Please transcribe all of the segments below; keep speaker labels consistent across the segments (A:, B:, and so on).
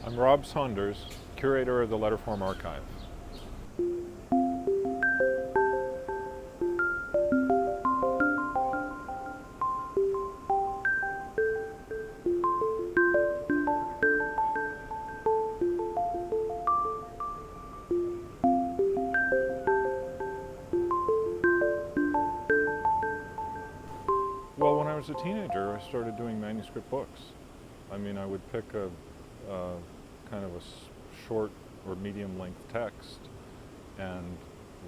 A: I'm Rob Saunders, curator of the Letterform Archive. Well, when I was a teenager, I started doing manuscript books. I mean, I would pick a kind of a short or medium length text and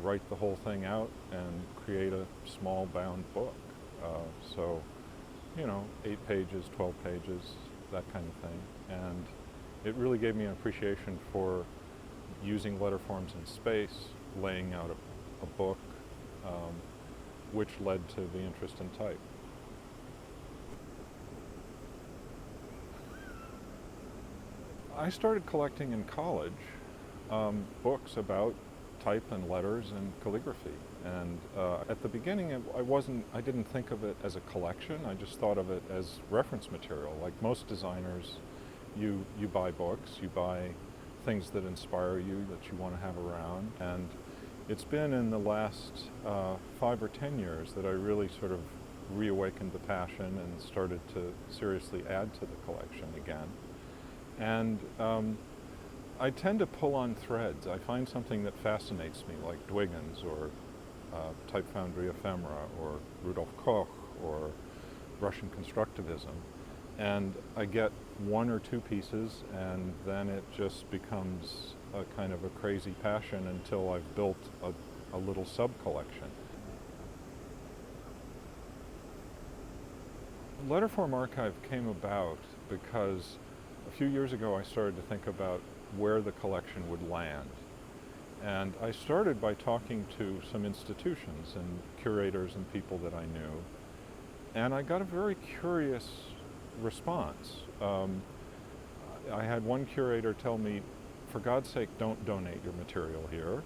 A: write the whole thing out and create a small bound book. So, you know, 8 pages, 12 pages, that kind of thing. And it really gave me an appreciation for using letterforms in space, laying out a book, which led to the interest in type. I started collecting in college books about type and letters and calligraphy. And at the beginning, I didn't think of it as a collection. I just thought of it as reference material. Like most designers, you buy books, you buy things that inspire you, that you want to have around. And it's been in the last 5 or 10 years that I really sort of reawakened the passion and started to seriously add to the collection again. And I tend to pull on threads. I find something that fascinates me, like Dwiggins or Type Foundry ephemera or Rudolf Koch or Russian constructivism. And I get 1 or 2 pieces, and then it just becomes a kind of a crazy passion until I've built a little sub-collection. Letterform Archive came about because a few years ago I started to think about where the collection would land. And I started by talking to some institutions and curators and people that I knew. And I got a very curious response. I had one curator tell me, for God's sake, don't donate your material here.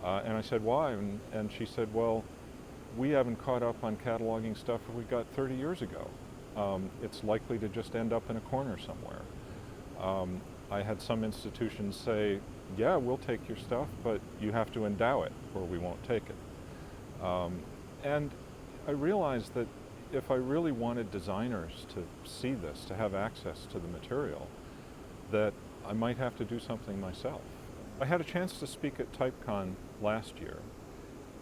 A: And I said, why? And she said, well, we haven't caught up on cataloging stuff we got 30 years ago. It's likely to just end up in a corner somewhere. I had some institutions say, yeah, we'll take your stuff, but you have to endow it or we won't take it. And I realized that if I really wanted designers to see this, to have access to the material, that I might have to do something myself. I had a chance to speak at TypeCon last year,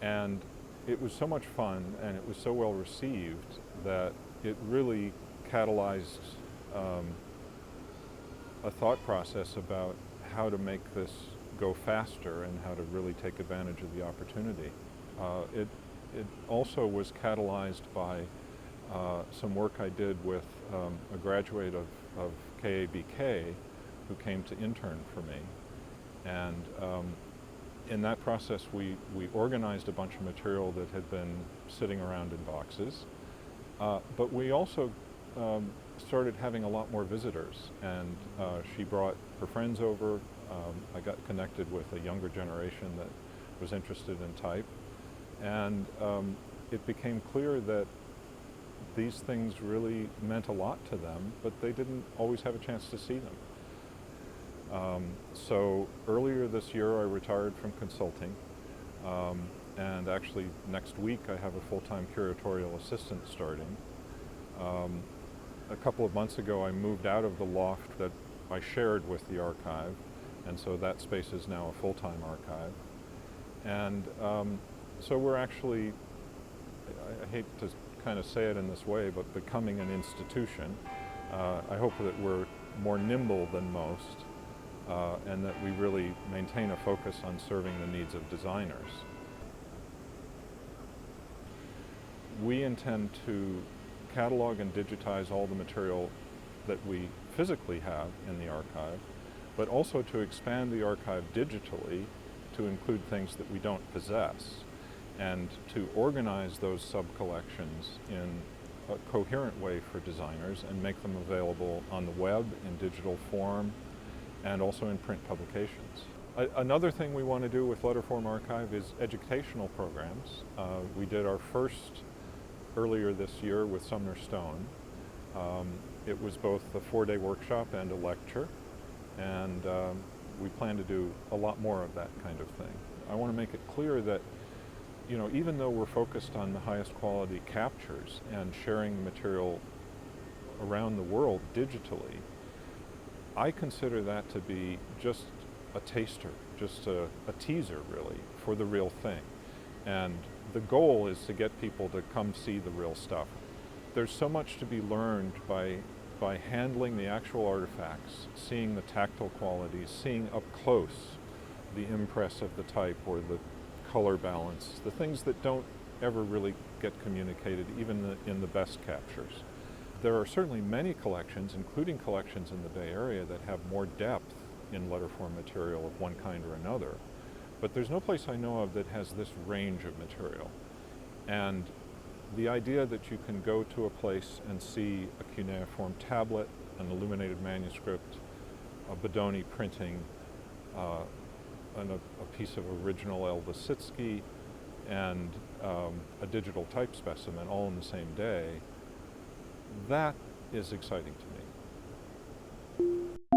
A: and it was so much fun and it was so well received that it really catalyzed a thought process about how to make this go faster and how to really take advantage of the opportunity. It also was catalyzed by some work I did with a graduate of KABK who came to intern for me. And in that process we organized a bunch of material that had been sitting around in boxes, but we also started having a lot more visitors, and she brought her friends over. I got connected with a younger generation that was interested in type, and it became clear that these things really meant a lot to them, but they didn't always have a chance to see them. So earlier this year I retired from consulting, and actually next week I have a full-time curatorial assistant starting. A couple of months ago I moved out of the loft that I shared with the archive, and so that space is now a full-time archive. And so we're actually, I hate to kind of say it in this way, but becoming an institution. I hope that we're more nimble than most, and that we really maintain a focus on serving the needs of designers. We intend to catalog and digitize all the material that we physically have in the archive, but also to expand the archive digitally to include things that we don't possess, and to organize those sub-collections in a coherent way for designers and make them available on the web in digital form and also in print publications. Another thing we want to do with Letterform Archive is educational programs. We did our first earlier this year with Sumner Stone. It was both a 4-day workshop and a lecture. and we plan to do a lot more of that kind of thing. I want to make it clear that, you know, even though we're focused on the highest quality captures and sharing material around the world digitally, I consider that to be just a taster, just a teaser really for the real thing. And the goal is to get people to come see the real stuff. There's so much to be learned by handling the actual artifacts, seeing the tactile qualities, seeing up close the impress of the type or the color balance, the things that don't ever really get communicated even in the best captures. There are certainly many collections, including collections in the Bay Area, that have more depth in letterform material of one kind or another. But there's no place I know of that has this range of material. And the idea that you can go to a place and see a cuneiform tablet, an illuminated manuscript, a Bodoni printing, a piece of original El Lisitsky, and a digital type specimen all in the same day, that is exciting to me.